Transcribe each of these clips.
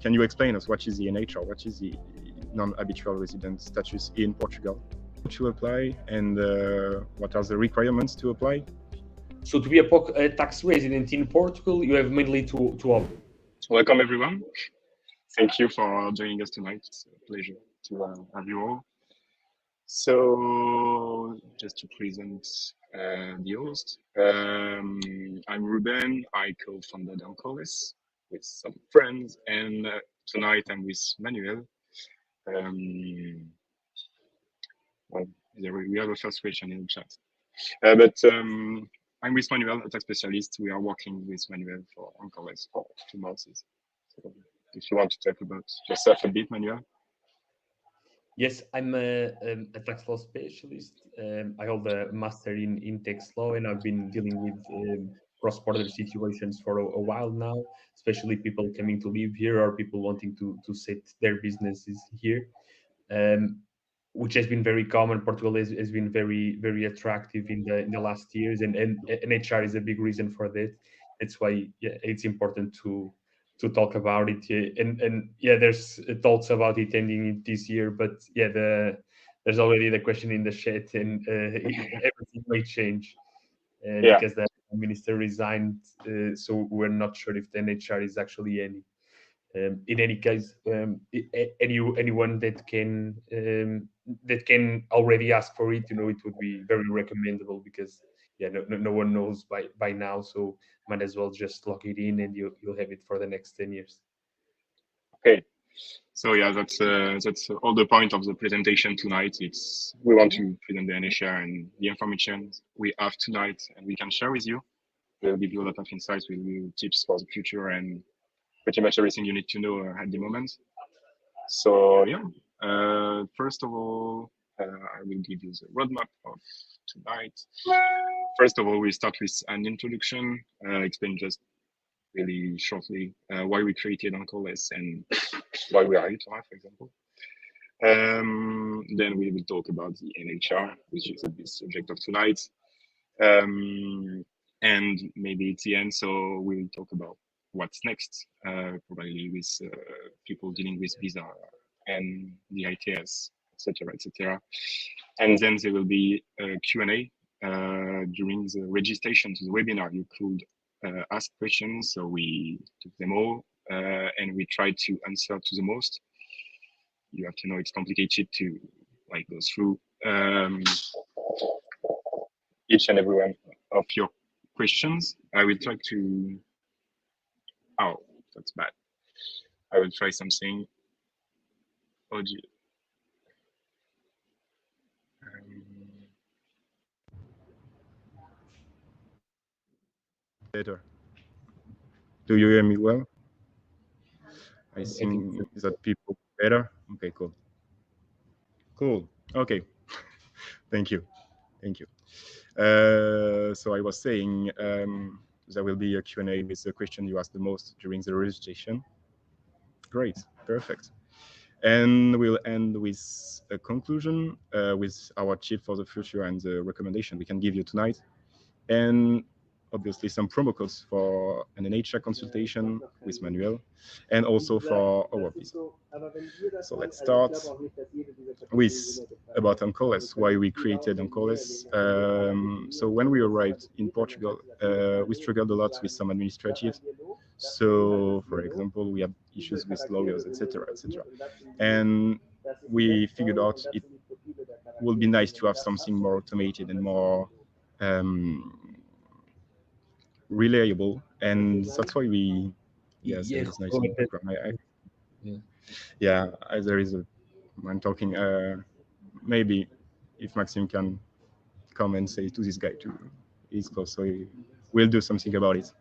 can you explain us what is the NHR, what is the non-habitual resident status in Portugal to apply, and what are the requirements to apply? So to be a tax resident in Portugal, you have mainly two options. Welcome everyone. Thank you for joining us tonight. It's a pleasure to have you all. So just to present the host, I'm Ruben. I co-founded Anchorless with some friends, and tonight I'm with Manuel. Well, we have a first question in the chat, but I'm with Manuel, a tax specialist. We are working with Manuel for Anchorless for 2 months. So if you want to talk about yourself a bit, Manuel. Yes, I'm a tax law specialist. I hold a master in tax law, and I've been dealing with cross-border situations for a while now, especially people coming to live here or people wanting to set their businesses here, which has been very common. Portugal has been very attractive in the last years, and NHR is a big reason for that. That's why it's important to talk about it, and there's talks about it ending this year, but there's already the question in the chat, and everything may change because the minister resigned, so we're not sure if the NHR is actually any. In any case, anyone that can already ask for it, it would be very recommendable, because no one knows by now, so might as well just lock it in, and you'll have it for the next 10 years. Okay, so that's all the point of the presentation tonight. We want to present the NHR and the information we have tonight, and we can share with you. We'll give you a lot of insights, we'll give you tips for the future, and pretty much everything you need to know at the moment. So first of all, I will give you the roadmap of tonight. First of all, we start with an introduction, explain just really shortly why we created Anchorless and why we are here tonight, for example. Then we will talk about the NHR, which is the subject of tonight. And maybe at the end, so we will talk about what's next, probably with people dealing with visa and the ITS, etc., etc. And then there will be a Q&A during the registration to the webinar. You could ask questions, so we took them all, and we tried to answer to the most. You have to know it's complicated to go through each and every one of your questions. I will try to. Oh, that's bad. I will try something. Oh, gee. Better. Do you hear me well? I think that people better. Okay, cool. Cool. Okay. Thank you. So I was saying there will be a Q&A with the question you asked the most during the registration. Great, perfect. And we'll end with a conclusion with our tip for the future and the recommendation we can give you tonight. And obviously some promo codes for an NHR consultation with Manuel, and also for our visa. So let's start with about Anchorless, why we created Anchorless. So when we arrived in Portugal, we struggled a lot with some administrative. So, for example, we have issues with lawyers, etc., etc. And we figured out it would be nice to have something more automated and more reliable, and that's why we there is nice in the background. There is a I'm talking maybe if Maxime can come and say to this guy to he's close, so we'll do something about it.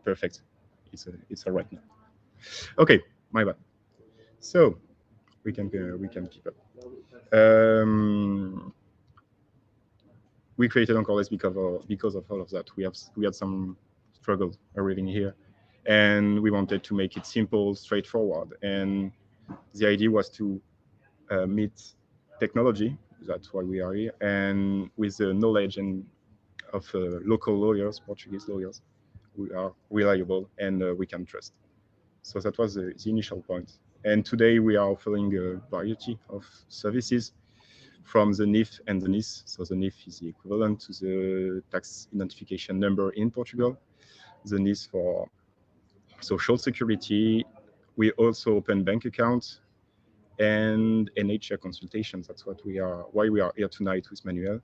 Perfect, it's all right now. Okay, my bad. So we can keep up. We created Anchorless because of all of that. We had some struggle arriving here, and we wanted to make it simple, straightforward. And the idea was to meet technology. That's why we are here, and with the knowledge of local lawyers, Portuguese lawyers, we are reliable and we can trust. So that was the initial point. And today we are offering a variety of services from the NIF and the NIS. So the NIF is the equivalent to the tax identification number in Portugal. The NIS for social security. We also open bank accounts and NHR consultations. That's why we are here tonight with Manuel.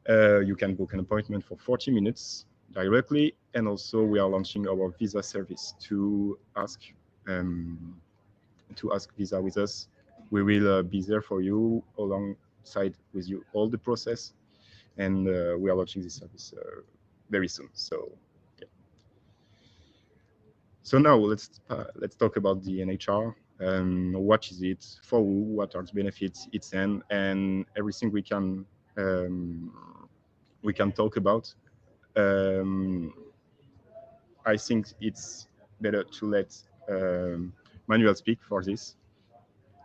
You can book an appointment for 40 minutes directly, and also we are launching our visa service um, to ask visa with us. We will be there for you alongside with you all the process, and we are launching this service very soon. So yeah. So now let's talk about the NHR. What is it for who? What are the benefits it's in, and everything um, we can talk about. Um, I think it's better to let Manuel speak for this.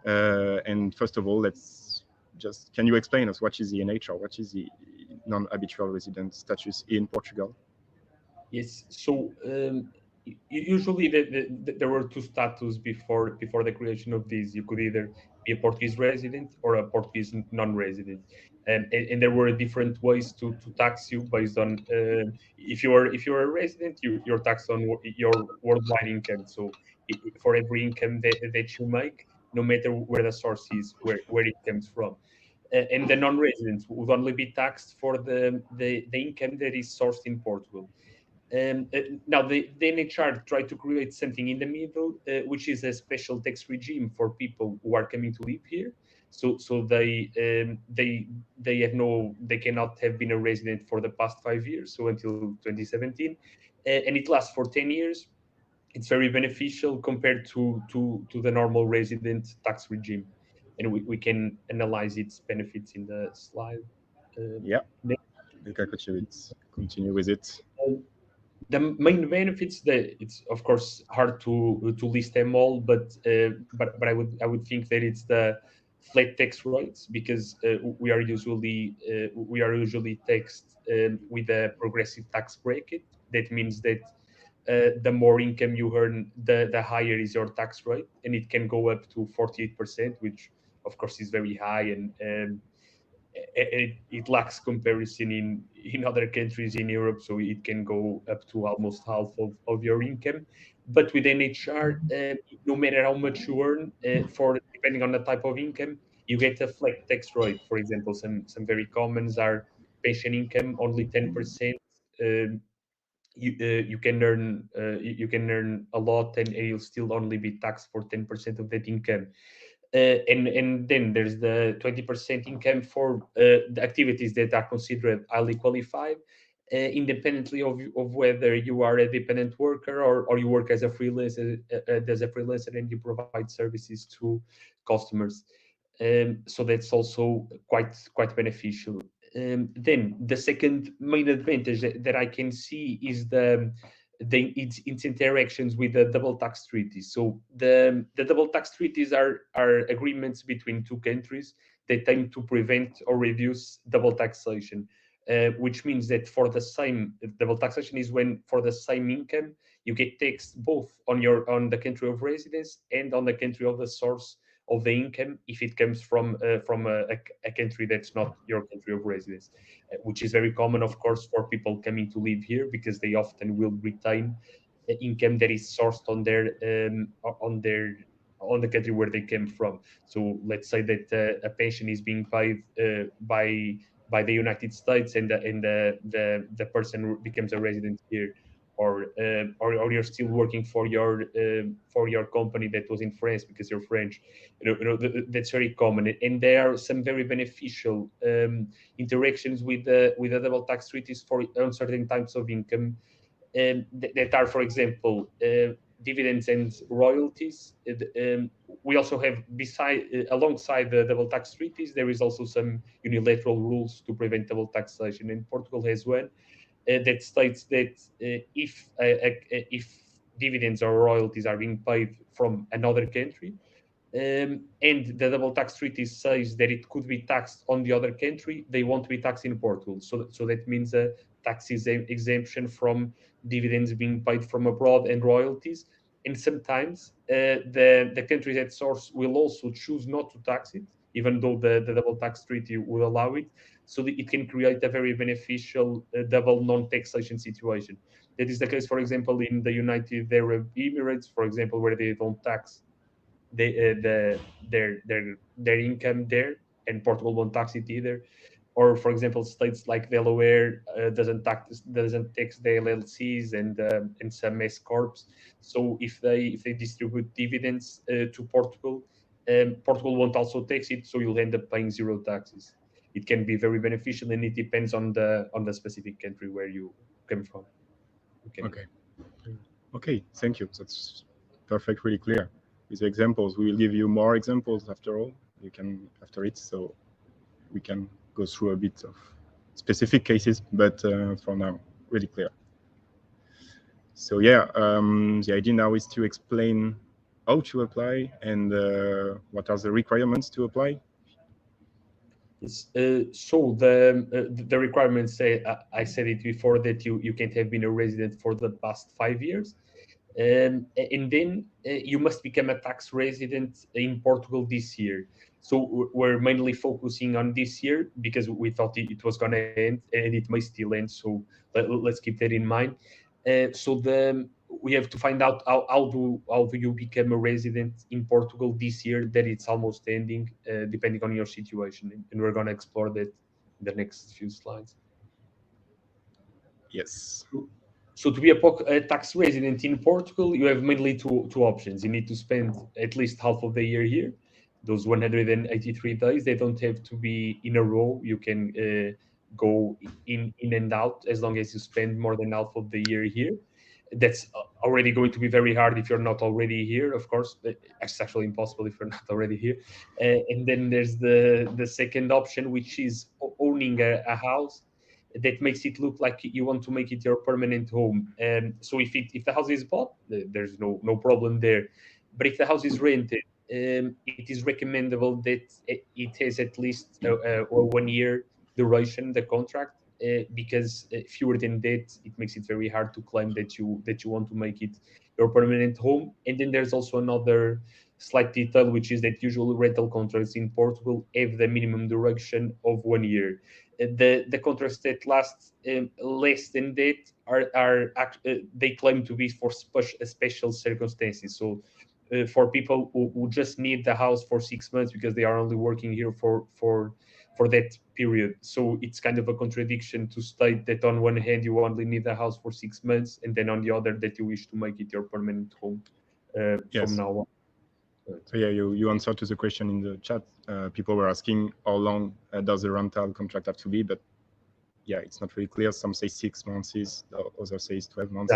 And first of all, can you explain us what is the NHR? What is the non-habitual resident status in Portugal? Yes. So usually there were two status before the creation of this. You could either be a Portuguese resident or a Portuguese non-resident, and there were different ways to tax you based on if you're a resident, you're taxed on your worldwide income. So for every income that you make, no matter where the source is, where it comes from. And the non-residents would only be taxed for the income that is sourced in Portugal. Now, the NHR tried to create something in the middle, which is a special tax regime for people who are coming to live here. So they have they cannot have been a resident for the past 5 years, so until 2017, and it lasts for 10 years. It's very beneficial compared to the normal resident tax regime, and we can analyze its benefits in the slide. Yeah, Next. Luca, could you continue with it? The main benefits, it's of course hard to list them all, but I would think that it's the flat tax rates, because we are usually taxed with a progressive tax bracket. That means that the more income you earn, the higher is your tax rate, and it can go up to 48%, which of course is very high, and it lacks comparison in other countries in Europe, so it can go up to almost half of your income. But with NHR, no matter how much you earn, for depending on the type of income, you get a flat tax rate. For example, some very commons are pension income, only 10%. Um, you can earn a lot, and you'll still only be taxed for 10% of that income. And then there's the 20% income for the activities that are considered highly qualified, independently of whether you are a dependent worker, or you work as a freelancer and you provide services to customers. So that's also quite beneficial. Then the second main advantage that I can see is its interactions with the double tax treaties. So the double tax treaties are agreements between two countries that aim to prevent or reduce double taxation, which means that for the same double taxation is when for the same income you get taxed both on the country of residence and on the country of the source of the income, if it comes from a country that's not your country of residence, which is very common, of course, for people coming to live here, because they often will retain income that is sourced on the country where they came from. So let's say that a pension is being paid by the United States, and the person becomes a resident here, or you're still working for your company that was in France because you're French. That's very common, and there are some very beneficial interactions with the double tax treaties for uncertain types of income, that are, for example, dividends and royalties. We also have, alongside the double tax treaties, there is also some unilateral rules to prevent double taxation, and Portugal has one that states that if dividends or royalties are being paid from another country, and the double tax treaty says that it could be taxed on the other country, they won't be taxed in Portugal. So that means a tax exemption from dividends being paid from abroad and royalties. and sometimes the countries at source will also choose not to tax it, even though the double tax treaty would allow it. So that it can create a very beneficial double non-taxation situation. That is the case, for example, in the United Arab Emirates, for example, where they don't tax their income there, and Portugal won't tax it either. Or, for example, states like Delaware doesn't tax the LLCs and some S corps. So if they distribute dividends to Portugal, Portugal won't also tax it. So you'll end up paying zero taxes. It can be very beneficial, and it depends on the specific country where you come from. Okay. Okay. Okay, thank you. That's perfect, really clear. With the examples, we will give you more examples after all. You can after it, so we can go through a bit of specific cases, but for now, really clear. So yeah, the idea now is to explain how to apply and what are the requirements to apply. Yes. So the requirements say, I said it before, that you can't have been a resident for the past 5 years, and then you must become a tax resident in Portugal this year. So we're mainly focusing on this year because we thought it was going to end, and it may still end. So let's keep that in mind. So we have to find out how do you become a resident in Portugal this year that it's almost ending, depending on your situation, and we're going to explore that in the next few slides. Yes. So to be a tax resident in Portugal, you have mainly two options. You need to spend at least half of the year here. Those 183 days, they don't have to be in a row. You can go in and out as long as you spend more than half of the year here. That's already going to be very hard if you're not already here, of course. It's actually impossible if you're not already here. And then there's the second option, which is owning a house that makes it look like you want to make it your permanent home. So if the house is bought, there's no problem there. But if the house is rented, it is recommendable that it has at least a 1 year duration, the contract, because fewer than that, it makes it very hard to claim that you want to make it your permanent home. And then there's also another slight detail, which is that usually rental contracts in Portugal have the minimum duration of 1 year. The contracts that last less than that they claim to be for special circumstances. So for people who just need the house for 6 months because they are only working here for that period. So it's kind of a contradiction to state that on one hand you only need the house for 6 months, and then on the other that you wish to make it your permanent home from Yes. now on. So yeah, you answered to the question in the chat. People were asking how long does the rental contract have to be, but yeah, it's not really clear. Some say 6 months, the others say 12 months.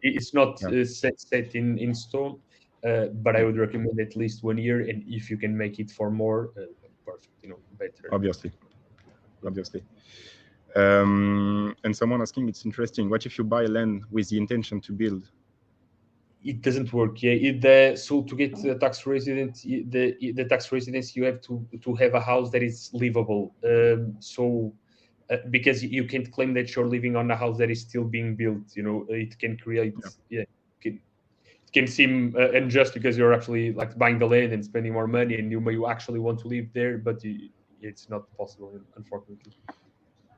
It's not Yeah. set in stone, but I would recommend at least 1 year, and if you can make it for more, perfect. Better. Obviously. And someone asking, it's interesting. What if you buy land with the intention to build? It doesn't work. Yeah. So to get the tax resident, the tax residence, you have to have a house that is livable. Because you can't claim that you're living on a house that is still being built. It can create. Yeah. It can seem unjust because you're actually like buying the land and spending more money, and you may actually want to live there, but it's not possible, unfortunately.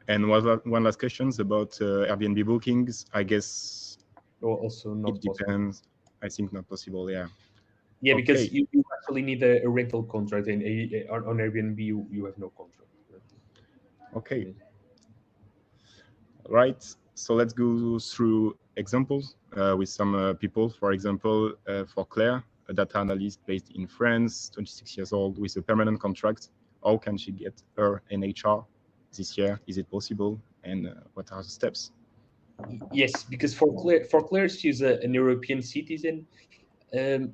And one last question about Airbnb bookings. I guess Also not it depends. possible. I think not possible. Yeah. Yeah, Okay. because you actually need a rental contract, and on Airbnb you have no contract. Okay. Right. So let's go through examples with some people. For example, for Claire, a data analyst based in France, 26 years old, with a permanent contract. How can she get her NHR this year? Is it possible? And what are the steps? Yes, because for Claire, she's an European citizen,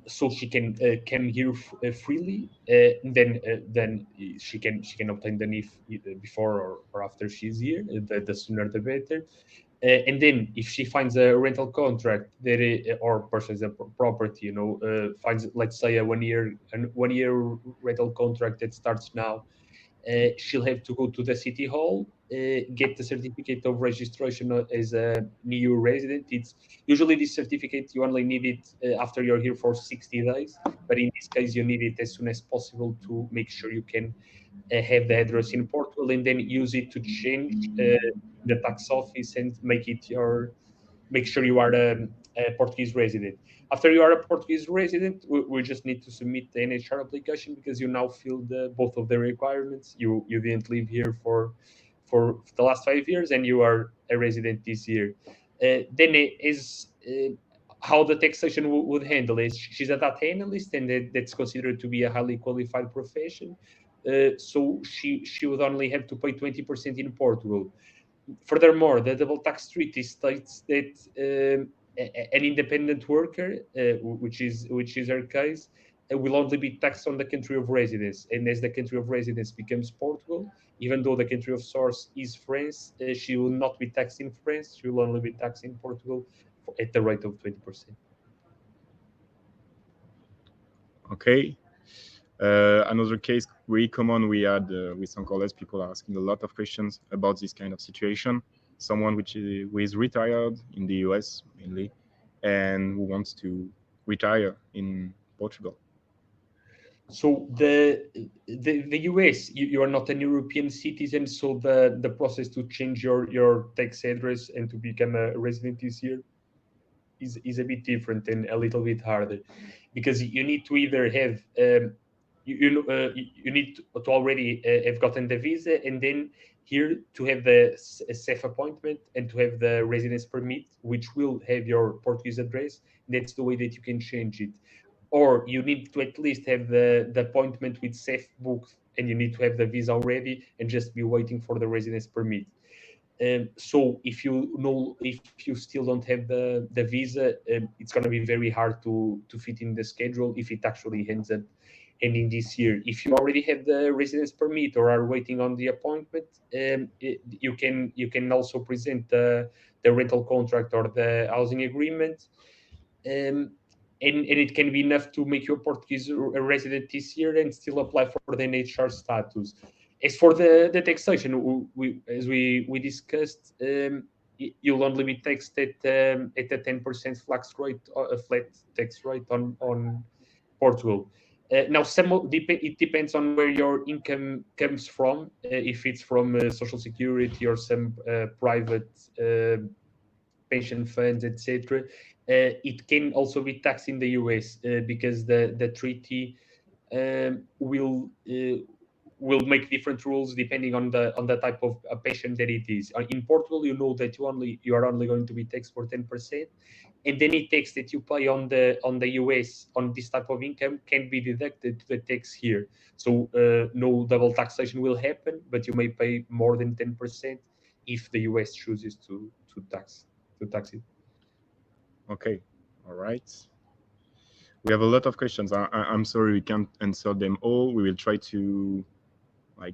so she can come here freely. Then she can obtain the NIF either before or after she's here. The sooner the better. And then if she finds a rental contract or purchases a property, finds, let's say, a 1 year rental contract that starts now, she'll have to go to the city hall, get the certificate of registration as a new resident. It's usually this certificate you only need it after you're here for 60 days, but in this case you need it as soon as possible to make sure you can have the address in Portugal, and then use it to change the tax office and make sure you are a Portuguese resident. After you are a Portuguese resident, we just need to submit the NHR application because you now fill both of the requirements. You didn't live here for the last 5 years, and you are a resident this year. Then is how the taxation would handle it. She's a data analyst, and that's considered to be a highly qualified profession. So she would only have to pay 20% in Portugal. Furthermore, the double tax treaty states that an independent worker, which is her case, will only be taxed on the country of residence. And as the country of residence becomes Portugal, even though the country of source is France, she will not be taxed in France. She will only be taxed in Portugal at the rate of 20%. Okay. Another case very common we had with Anchorless, people are asking a lot of questions about this kind of situation. Someone who is retired in the US mainly, and who wants to retire in Portugal. So the US, you are not an European citizen, so the process to change your tax address and to become a resident this year is a bit different and a little bit harder, because you need to either have you need to already have gotten the visa, and then here to have the SEF appointment and to have the residence permit, which will have your Portuguese address. That's the way that you can change it. Or you need to at least have the appointment with SEF booked, and you need to have the visa already and just be waiting for the residence permit. So if you still don't have the visa, it's going to be very hard to fit in the schedule if it actually ends up ending this year. If you already have the residence permit or are waiting on the appointment, you can also present the rental contract or the housing agreement. And it can be enough to make you a Portuguese resident this year and still apply for the NHR status. As for the taxation, as we discussed, you'll only be taxed at a 10% flat tax rate on Portugal. Now, it depends on where your income comes from. If it's from Social Security or some private pension funds, etc. It can also be taxed in the US because the treaty will make different rules depending on the type of a pension that it is. In Portugal, you know that you are only going to be taxed for 10%, and any tax that you pay on the US on this type of income can be deducted to the tax here. So no double taxation will happen, but you may pay more than 10% if the US chooses to tax it. Okay, all right. We have a lot of questions. I'm sorry we can't answer them all. We will try to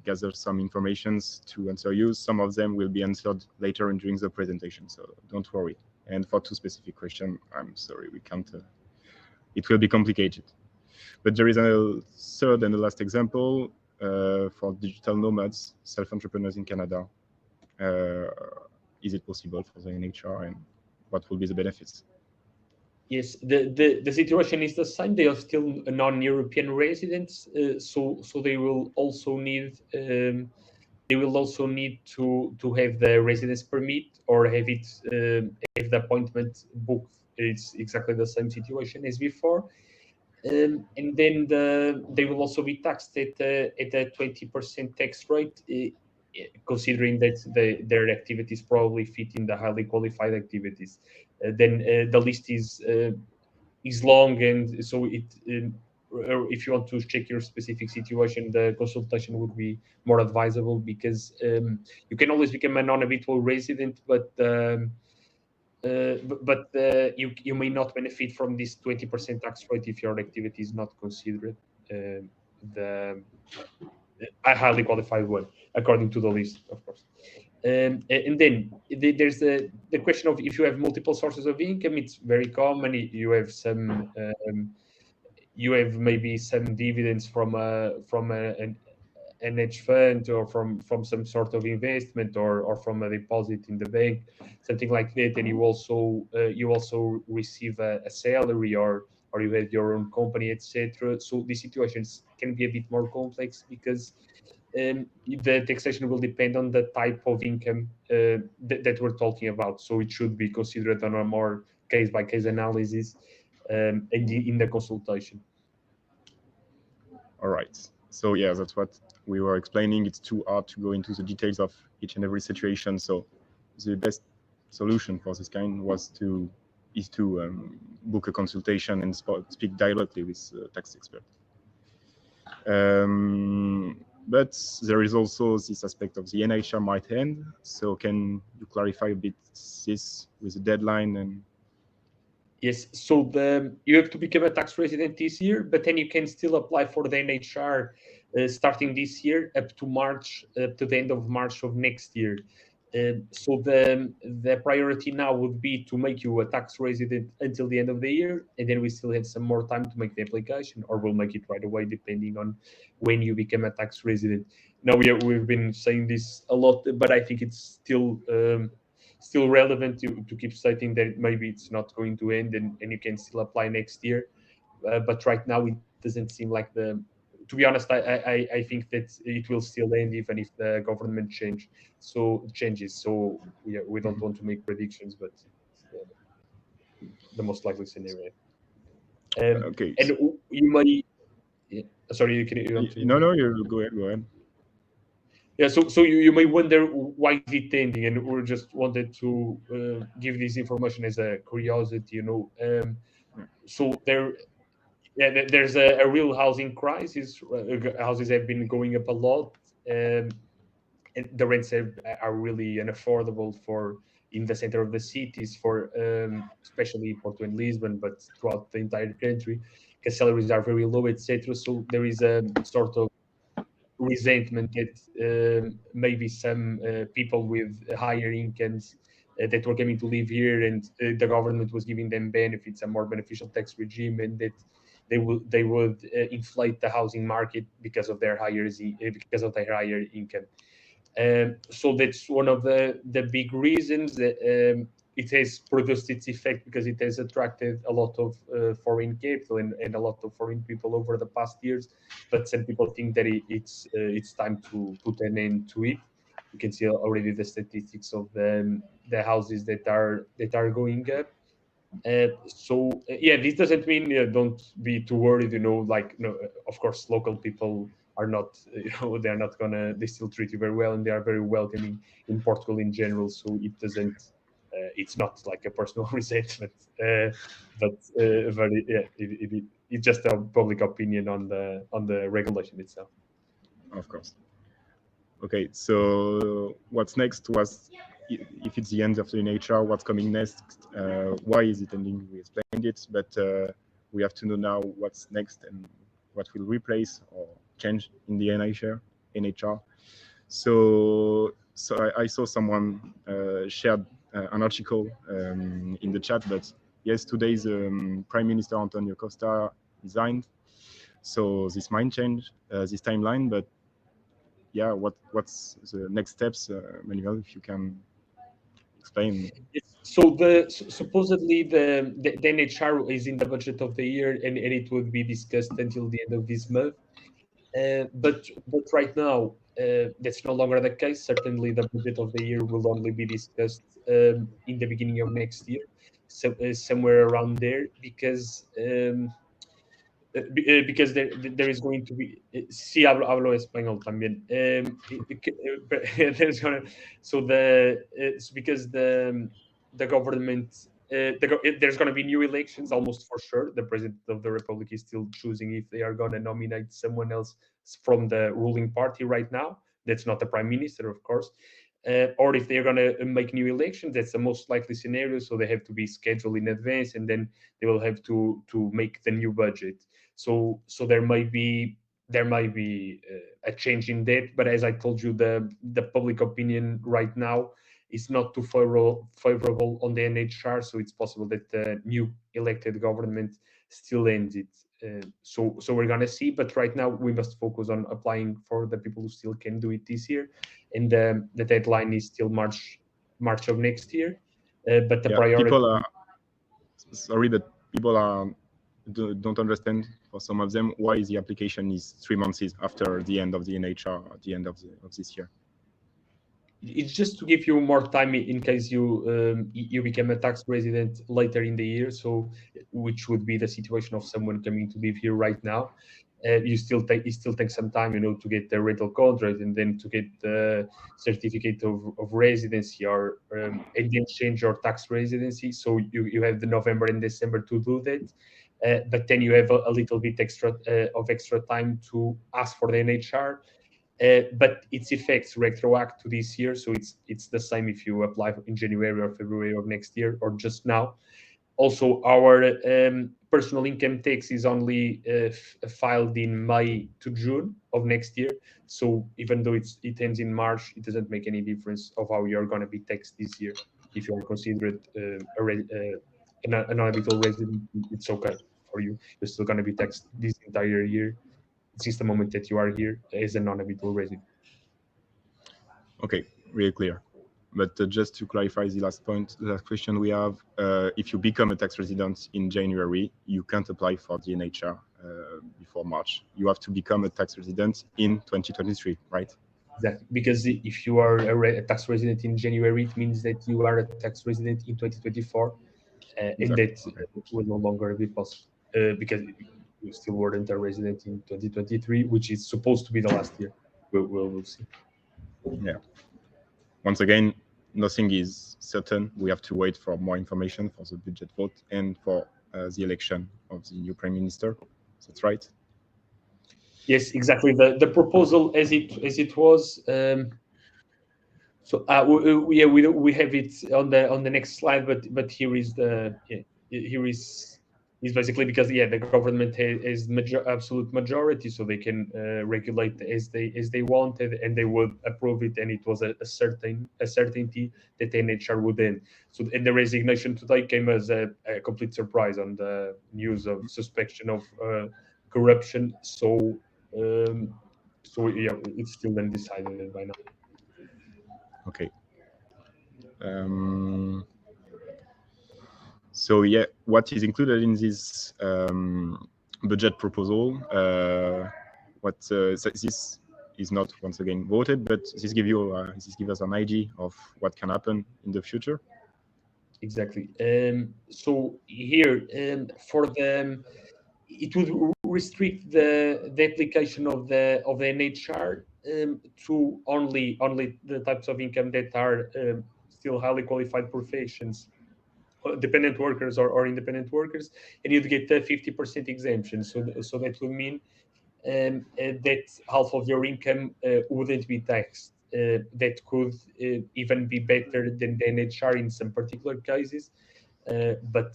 gather some informations to answer you. Some of them will be answered later and during the presentation, so don't worry. And for two specific questions, I'm sorry we can't. It will be complicated. But there is a third and the last example for digital nomads, self-entrepreneurs in Canada. Is it possible for the NHR, and what will be the benefits? Yes, the situation is the same. They are still non-European residents, so they will also need to have the residence permit or have the appointment booked. It's exactly the same situation as before, and then they will also be taxed at a 20% tax rate. Considering that their activities probably fit in the highly qualified activities, then the list is long, and so if you want to check your specific situation, the consultation would be more advisable, because you can always become a non-habitual resident, but you may not benefit from this 20% tax rate if your activity is not considered the a highly qualified one, according to the list, of course. And then there's the question of if you have multiple sources of income. It's very common. You have maybe some dividends from an hedge fund or from some sort of investment or from a deposit in the bank, something like that, and you also receive a salary or you have your own company, etc. So these situations can be a bit more complex because the taxation will depend on the type of income that we're talking about. So it should be considered on a more case by case analysis in the consultation. All right. So yeah, that's what we were explaining. It's too hard to go into the details of each and every situation. So the best solution for this kind is to book a consultation and speak directly with a tax expert. But there is also this aspect of the NHR might end. So can you clarify a bit this with the deadline and? Yes, so you have to become a tax resident this year, but then you can still apply for the NHR starting this year up to March, up to the end of March of next year. So the priority now would be to make you a tax resident until the end of the year, and then we still have some more time to make the application, or we'll make it right away depending on when you become a tax resident. Now we've been saying this a lot, but I think it's still relevant to keep stating that maybe it's not going to end and you can still apply next year. But right now it doesn't seem like to be honest, I think that it will still end even if the government changes. So we don't want to make predictions, but the most likely scenario. Okay. And you may, sorry, you want to? No, you go ahead. Yeah, so you may wonder why is it ending, and we just wanted to give this information as a curiosity, So there's a real housing crisis. Houses have been going up a lot, and the rents are really unaffordable for in the center of the cities, for especially Porto and Lisbon, but throughout the entire country, because salaries are very low, etc. So there is a sort of resentment that maybe some people with higher incomes that were coming to live here, and the government was giving them benefits, a more beneficial tax regime, and that they would inflate the housing market because of their higher income. So that's one of the big reasons that it has produced its effect, because it has attracted a lot of foreign capital and a lot of foreign people over the past years. But some people think that it's time to put an end to it. You can see already the statistics of the houses that are going up. Yeah, this doesn't mean don't be too worried. Like, no, of course, local people are not, they're not gonna. They still treat you very well, and they are very welcoming in Portugal in general. So it doesn't. It's not like a personal resentment, but yeah, it's just a public opinion on the regulation itself. Of course. Okay, so what's next was, if it's the end of the NHR, what's coming next? Why is it ending? We explained it, but we have to know now what's next and what will replace or change in the NHR. So I saw someone shared an article in the chat, but yes, today's Prime Minister Antonio Costa resigned. So this might change this timeline, but yeah, what's the next steps, Manuel, if you can explain? So supposedly the NHR is in the budget of the year, and it would be discussed until the end of this month. But right now that's no longer the case. Certainly, the budget of the year will only be discussed in the beginning of next year, so somewhere around there, because there is going to be sí hablo español también. There's gonna so the it's because the government there's going to be new elections almost for sure. The president of the republic is still choosing if they are going to nominate someone else from the ruling party right now. That's not the prime minister, of course. Or if they're going to make new elections, that's the most likely scenario. So they have to be scheduled in advance, and then they will have to make the new budget. So there might be a change in that. But as I told you, the public opinion right now is not too favorable on the NHR. So it's possible that the new elected government still ends it. So we're gonna see, but right now we must focus on applying for the people who still can do it this year, and the deadline is still March of next year. But the Yeah, priority. people are sorry that people are don't understand for some of them why the application is 3 months after the end of the NHR at the end of this year. It's just to give you more time in case you become a tax resident later in the year. So, which would be the situation of someone coming to live here right now. It still takes some time, to get the rental contract and then to get the certificate of residency or and then change your tax residency. So you have the November and December to do that. But then you have a little bit extra time to ask for the NHR. But its effects retroact to this year, so it's the same if you apply in January or February of next year or just now. Also, our personal income tax is only filed in May to June of next year. So even though it ends in March, it doesn't make any difference of how you're going to be taxed this year. If you're considered a non-habitual resident, it's okay for you. You're still going to be taxed this entire year since the moment that you are here as a non-habitual resident. Okay, really clear. But just to clarify the last point, the last question we have, if you become a tax resident in January, you can't apply for the NHR before March. You have to become a tax resident in 2023, right? Exactly, because if you are a tax resident in January, it means that you are a tax resident in 2024, and Exactly. that Okay. will no longer be possible because you still weren't a resident in 2023, which is supposed to be the last year. We'll see. Yeah. Once again, nothing is certain. We have to wait for more information for the budget vote and for the election of the new prime minister. That's right. Yes, exactly. The proposal as it was. So we have it on the next slide, but here is here is basically because the government has absolute majority, so they can regulate as they wanted, and they would approve it, and it was a certainty that the NHR would end. So and the resignation today came as a complete surprise on the news of suspicion of corruption. It's still undecided by now. Okay. So yeah, what is included in this budget proposal? This is not once again voted, but this gives us an idea of what can happen in the future. Exactly. So here, for it would restrict the application of the NHR to only the types of income that are still highly qualified professions, dependent workers or independent workers, and you'd get a 50% exemption. So that would mean that half of your income wouldn't be taxed. That could even be better than the NHR in some particular cases. But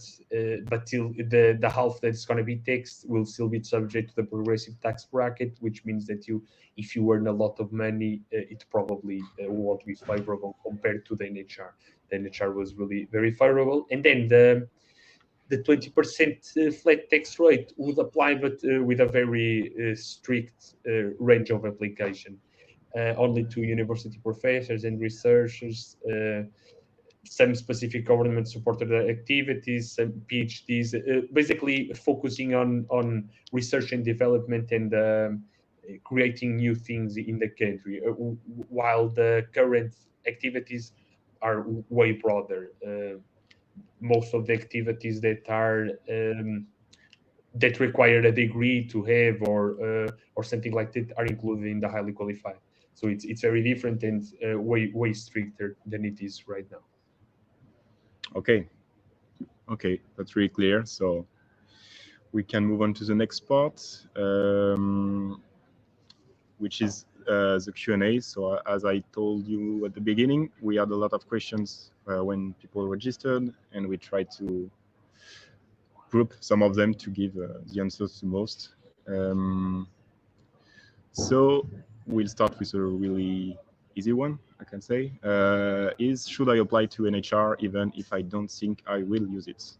till the half that's going to be taxed will still be subject to the progressive tax bracket, which means that if you earn a lot of money, it probably won't be favorable compared to the NHR. The NHR was really very favorable, and then the 20% flat tax rate would apply, but with a very strict range of application. Only to university professors and researchers, some specific government-supported activities, some PhDs, basically focusing on research and development and creating new things in the country, while the current activities are way broader. Most of the activities that require a degree to have or something like that are included in the highly qualified. So it's very different and way stricter than it is right now. Okay, that's really clear. So we can move on to the next part, which is the Q&A. So as I told you at the beginning, we had a lot of questions when people registered, and we tried to group some of them to give the answers to most. So we'll start with a really easy one, I can say. Should I apply to NHR even if I don't think I will use it?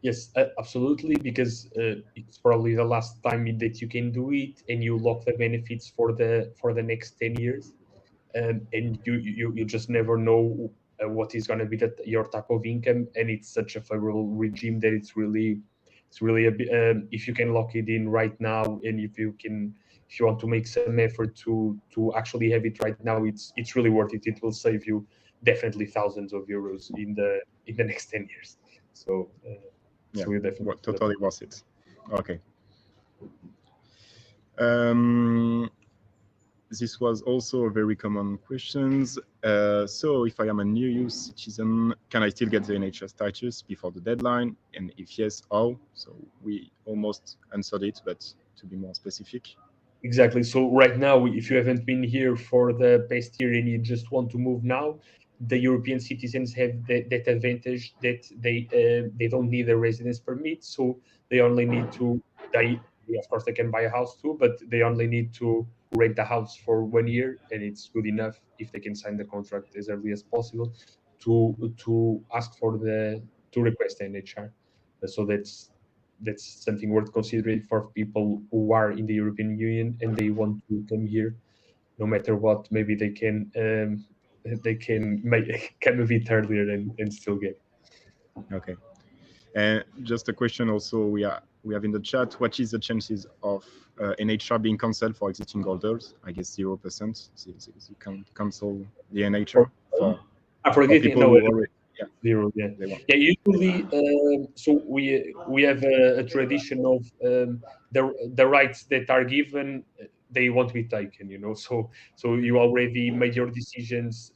Yes, absolutely, because it's probably the last time that you can do it, and you lock the benefits for the next 10 years, and you just never know what is going to be your type of income, and it's such a favorable regime that it's really a bit, if you can lock it in right now, and if you want to make some effort to actually have it right now, it's really worth it. It will save you definitely thousands of euros in the next 10 years. So. Yeah, So we definitely what totally was it. Okay. This was also a very common questions. So if I am a new EU citizen, can I still get the NHR status before the deadline? And if yes, how? So we almost answered it, but to be more specific. exactly. So right now, if you haven't been here for the past year and you just want to move now, the European citizens have that advantage that they don't need a residence permit, so they only need to they of course they can buy a house too, but they only need to rent the house for 1 year, and it's good enough if they can sign the contract as early as possible to ask for the to request NHR. So that's something worth considering for people who are in the European Union and they want to come here, no matter what. Maybe they can make, come a bit earlier and still get. Okay. And just a question also we have in the chat, what is the chances of NHR being cancelled for existing holders? I guess 0%. You can cancel the For NHR for for getting people no who already, yeah, zero, yeah, they want. yeah. Usually, so we have a tradition of the rights that are given, they won't be taken. So you already made your decisions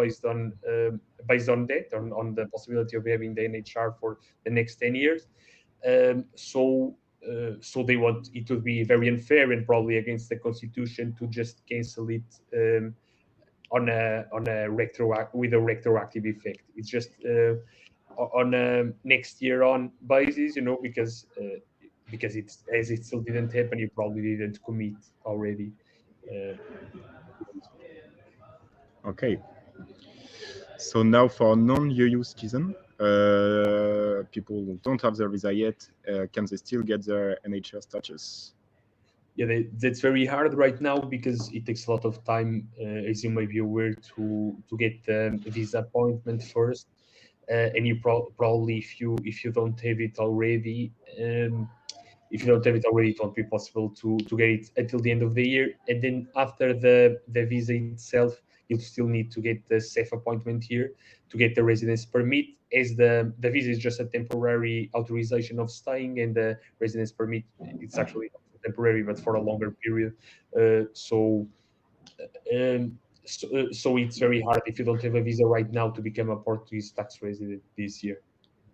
based on that, on the possibility of having the NHR for the next 10 years. So they want it to be very unfair and probably against the constitution to just cancel it. With a retroactive effect. It's just on a next year on basis, because it still didn't happen. You probably didn't commit already. Uh, Okay. So now for non-EU citizen, people who don't have their visa yet, can they still get their NHR status? yeah, that's very hard right now because it takes a lot of time, as you may be aware, to get a visa appointment first, and you probably if you don't have it already. If you don't have it already, it won't be possible to get it until the end of the year. And then after the visa itself, you'll still need to get the safe appointment here to get the residence permit, as the visa is just a temporary authorization of staying, and the residence permit, it's actually not temporary but for a longer period. So it's very hard if you don't have a visa right now to become a Portuguese tax resident this year,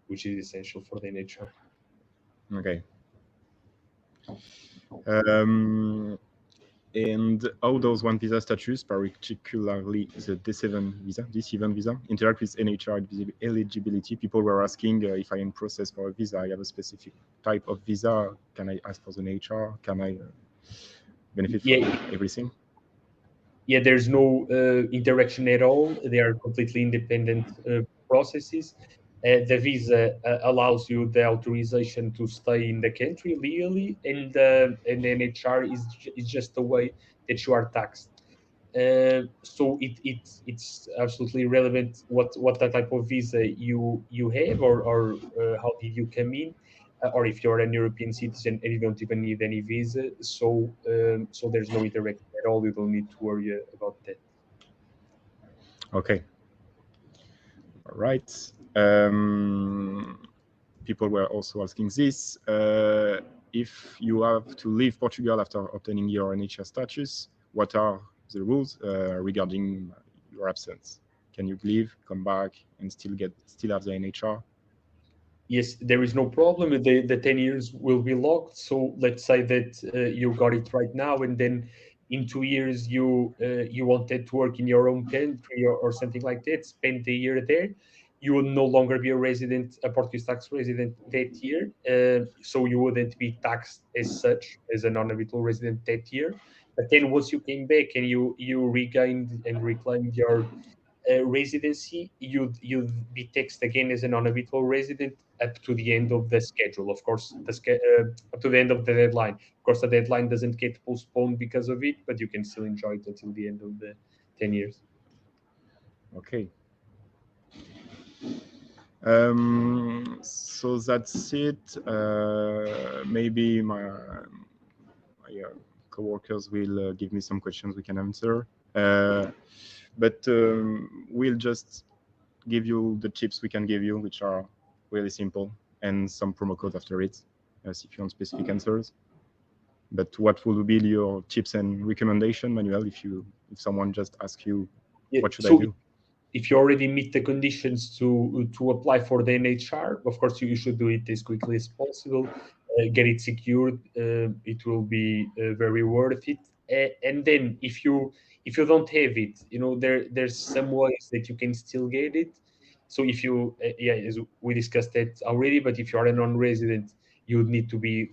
which is essential for the NHR. Okay. And how does one visa status, particularly the D7 visa, interact with NHR eligibility? People were asking, if I am in process for a visa, I have a specific type of visa. Can I ask for the NHR? Can I benefit from Yeah, everything? yeah, there's no interaction at all. They are completely independent processes. The visa allows you the authorization to stay in the country legally, and NHR is just a way that you are taxed. So it's absolutely relevant what type of visa you have, or how did you come in, or if you're an European citizen and you don't even need any visa. So there's no interaction at all. You don't need to worry about that. Okay. All right. People were also asking this. If you have to leave Portugal after obtaining your NHR status, what are the rules regarding your absence? Can you leave, come back, and still have the NHR? Yes, there is no problem. The 10 years will be locked. So let's say that you got it right now, and then in 2 years you wanted to work in your own country, or something like that, spend the year there. You will no longer be a Portuguese tax resident that year. So you wouldn't be taxed as such as a non-habitual resident that year. But then once you came back and you regained and reclaimed your residency, you'd be taxed again as a non-habitual resident up to the end of the schedule. Of course, up to the end of the deadline. Of course, the deadline doesn't get postponed because of it, but you can still enjoy it until the end of the 10 years. Okay. So that's it. Maybe my coworkers will give me some questions we can answer. But we'll just give you the tips we can give you, which are really simple, and some promo code after it, as if you want specific answers. But what will be your tips and recommendation, Manuel, if someone just asks you, Yeah. what should I So do? if you already meet the conditions to apply for the NHR, of course you should do it as quickly as possible. Get it secured. It will be very worth it. And then if you don't have it, there's some ways that you can still get it. So if you yeah, as we discussed that already, but if you are a non-resident, you would need to be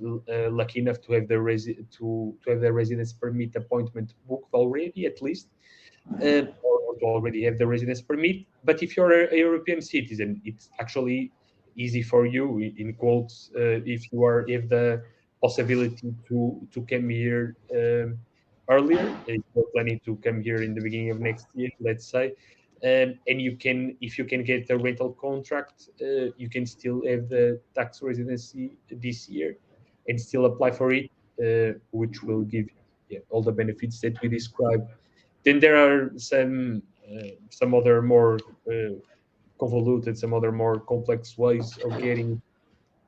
lucky enough to have to have the residence permit appointment booked already, at least, or to already have the residence permit. But if you're a European citizen, it's actually easy for you, in quotes, if you have the possibility to come here earlier. If you're planning to come here in the beginning of next year, let's say, and if you can get a rental contract, you can still have the tax residency this year and still apply for it, which will give you, yeah, all the benefits that we described. Then there are some other more convoluted, some other more complex ways of getting,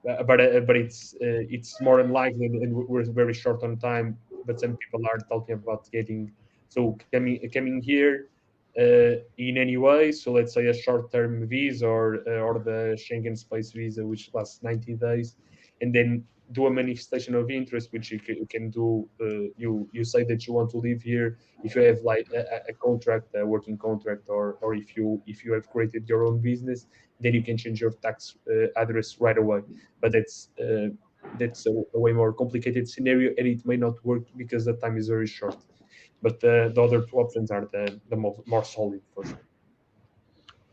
but it's more unlikely, and we're very short on time. But some people are talking about getting, so coming here in any way. So let's say a short-term visa, or the Schengen space visa, which lasts 90 days, and then do a manifestation of interest, which you can do. You say that you want to live here if you have like a contract, a working contract, or if you have created your own business, then you can change your tax address right away. But that's a way more complicated scenario, and it may not work because the time is very short. But the other two options are the more solid, for sure.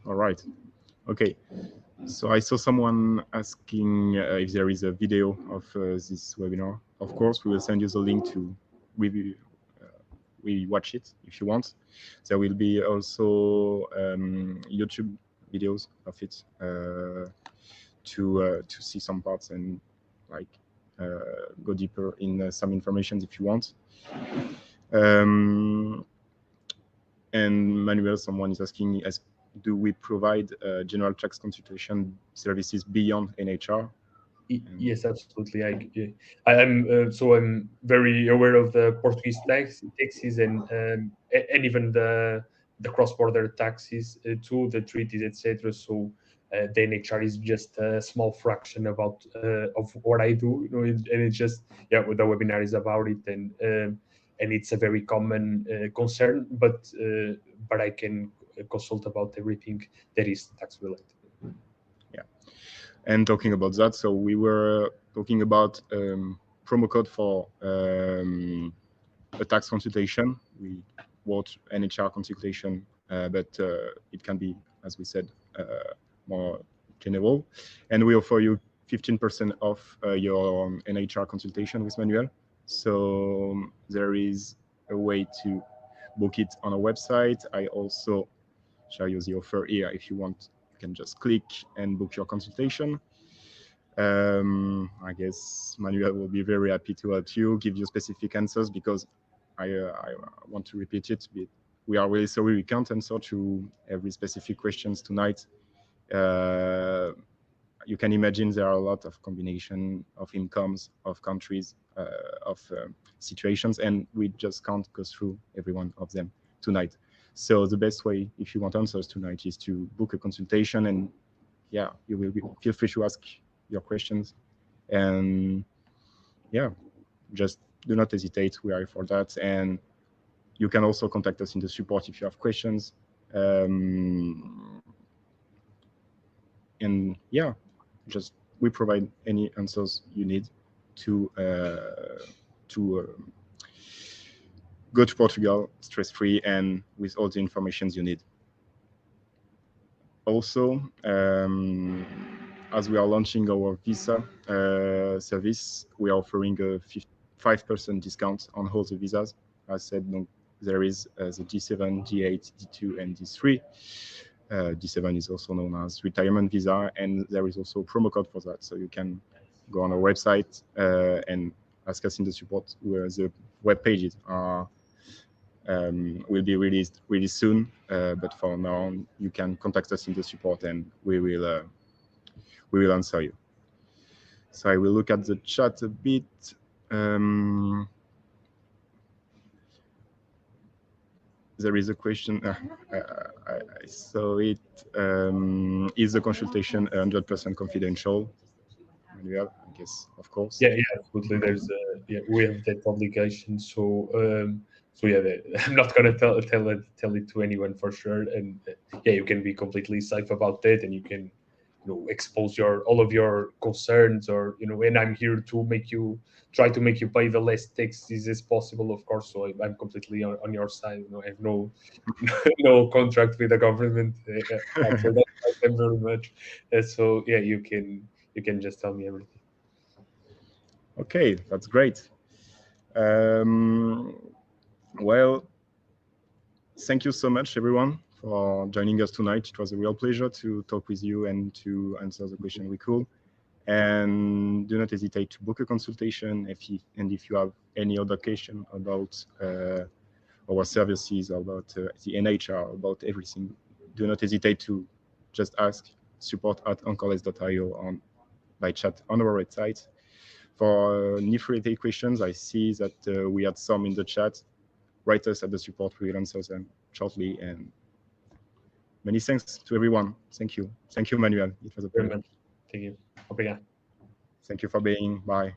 All right. Okay. So I saw someone asking if there is a video of this webinar. Of course, we will send you the link to we watch it if you want. There will be also YouTube videos of it to see some parts and like go deeper in some information if you want. And Manuel, someone is asking, do we provide general tax consultation services beyond NHR? Yes, absolutely. I'm very aware of the Portuguese taxes, and even the cross-border taxes too, the treaties, etc. So the NHR is just a small fraction of what I do, and it's just, yeah, the webinar is about it, and it's a very common concern, but I can consult about everything that is tax related. Yeah. And talking about that, so we were talking about promo code for a tax consultation. We wrote NHR consultation, but it can be, as we said, more general. And we offer you 15% off your NHR consultation with Manuel. So there is a way to book it on our website. I also shall use the offer here. If you want, you can just click and book your consultation. I guess Manuel will be very happy to help you, give you specific answers, because I want to repeat it. We are really sorry we can't answer to every specific questions tonight. You can imagine there are a lot of combination of incomes, of countries, of situations, and we just can't go through every one of them tonight. So the best way, if you want answers tonight, is to book a consultation, and yeah, you will feel free to ask your questions, and yeah, just do not hesitate. We are here for that, and you can also contact us in the support if you have questions. And yeah, just we provide any answers you need to go to Portugal stress-free and with all the information you need. Also, as we are launching our visa service, we are offering a 5% discount on all the visas. As said, there is the D7, D8, D2, and D3. D7 is also known as retirement visa, and there is also a promo code for that. So you can go on our website and ask us in the support where the web pages are will be released really soon. But for now, you can contact us in the support, and we will answer you. So I will look at the chat a bit. There is a question. I saw it. Is the consultation 100% confidential? Manuel, I guess, of course. Yeah, absolutely. There's we have that obligation. So yeah, I'm not gonna tell it to anyone for sure. And yeah, you can be completely safe about that, and you can expose all of your concerns, or and I'm here to try to make you pay the less taxes as possible, of course. So I'm completely on your side. I have no no contract with the government for that. Thank them very much. So yeah, you can just tell me everything. Okay, that's great. Well, thank you so much, everyone, for joining us tonight. It was a real pleasure to talk with you and to answer the question we could. And do not hesitate to book a consultation if you have any other question about our services, about the NHR, about everything, do not hesitate to just ask support@anchorless.io on by chat on our website. For NIF-related questions, I see that we had some in the chat. Write us at the support, we will answer them shortly. And many thanks to everyone. Thank you. Thank you, Manuel. It was a pleasure. Thank you. Obrigado. Thank you for being. Bye.